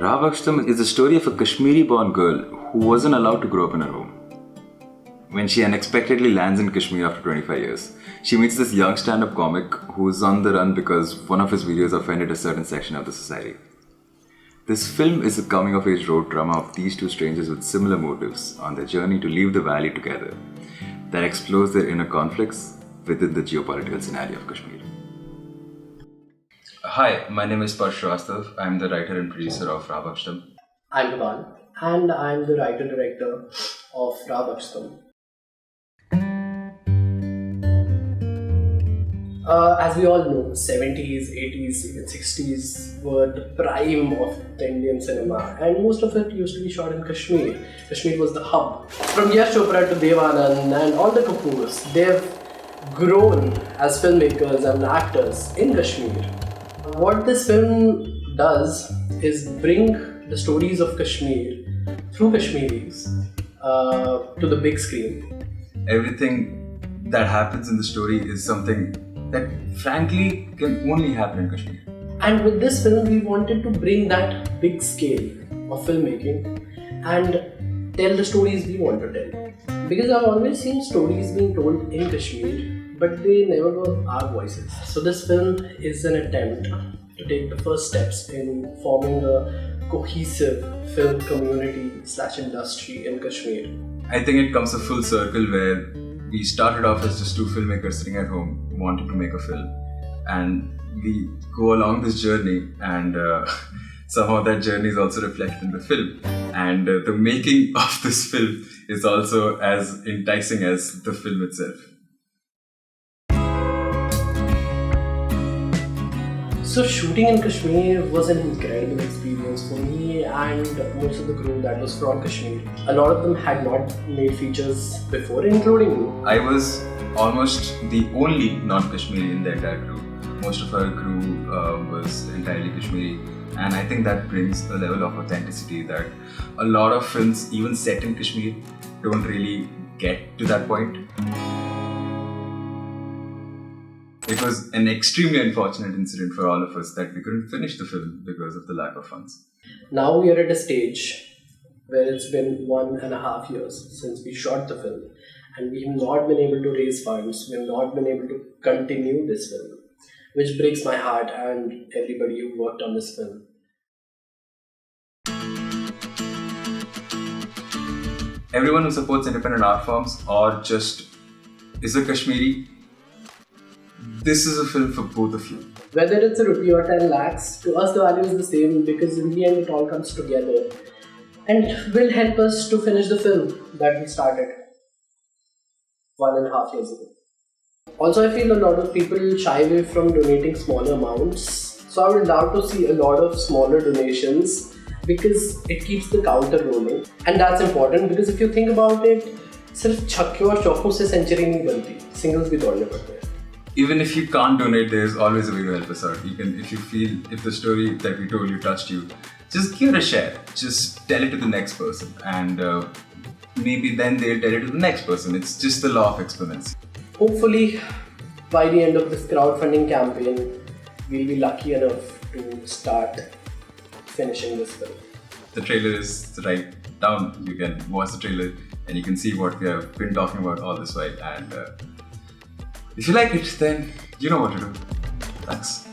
Ravakshtam is the story of a Kashmiri-born girl who wasn't allowed to grow up in her home. When she unexpectedly lands in Kashmir after 25 years, she meets this young stand-up comic who's on the run because one of his videos offended a certain section of the society. This film is a coming-of-age road drama of these two strangers with similar motives on their journey to leave the valley together that explores their inner conflicts within the geopolitical scenario of Kashmir. Hi, my name is Parsh Srivastav. I'm the writer and producer of Ravakshtam. I'm Gaban, and I'm the writer-director of Ravakshtam. As we all know, 70s, 80s, even 60s were the prime of the Indian cinema, and most of it used to be shot in Kashmir. Kashmir was the hub. From Yash Chopra to Dev Anand and all the Kapoors, they've grown as filmmakers and actors in Kashmir. What this film does is bring the stories of Kashmir through Kashmiris to the big screen. Everything that happens in the story is something that frankly can only happen in Kashmir. And with this film, we wanted to bring that big scale of filmmaking and tell the stories we want to tell. Because I've always seen stories being told in Kashmir, but they never were our voices. So this film is an attempt to take the first steps in forming a cohesive film community / industry in Kashmir. I think it comes a full circle where we started off as just two filmmakers sitting at home wanting to make a film, and we go along this journey, and somehow that journey is also reflected in the film, and the making of this film is also as enticing as the film itself. So shooting in Kashmir was an incredible experience for me and most of the crew that was from Kashmir. A lot of them had not made features before, including me. I was almost the only non-Kashmiri in the entire crew. Most of our crew was entirely Kashmiri, and I think that brings a level of authenticity that a lot of films, even set in Kashmir, don't really get to that point. It was an extremely unfortunate incident for all of us that we couldn't finish the film because of the lack of funds. Now we are at a stage where it's been 1.5 years since we shot the film, and we have not been able to raise funds, we have not been able to continue this film, which breaks my heart and everybody who worked on this film. Everyone who supports independent art forms or just is a Kashmiri, this is a film for both of you. Whether it's a rupee or 10 lakhs, to us the value is the same because in the end it all comes together and will help us to finish the film that we started 1.5 years ago. Also, I feel a lot of people shy away from donating smaller amounts, so I would love to see a lot of smaller donations because it keeps the counter rolling, and that's important because if you think about it, सिर्फ छक्के और चौकों से century नहीं बनती, singles भी दौड़ने पड़ते हैं. Even if you can't donate, there's always a way to help us out. You can, if you feel, if the story that we told you touched you, just give it a share. Just tell it to the next person, and maybe then they'll tell it to the next person. It's just the law of exponents. Hopefully, by the end of this crowdfunding campaign, we'll be lucky enough to start finishing this film. The trailer is right down. You can watch the trailer and you can see what we have been talking about all this while. And if you like it, then you know what to do. Thanks.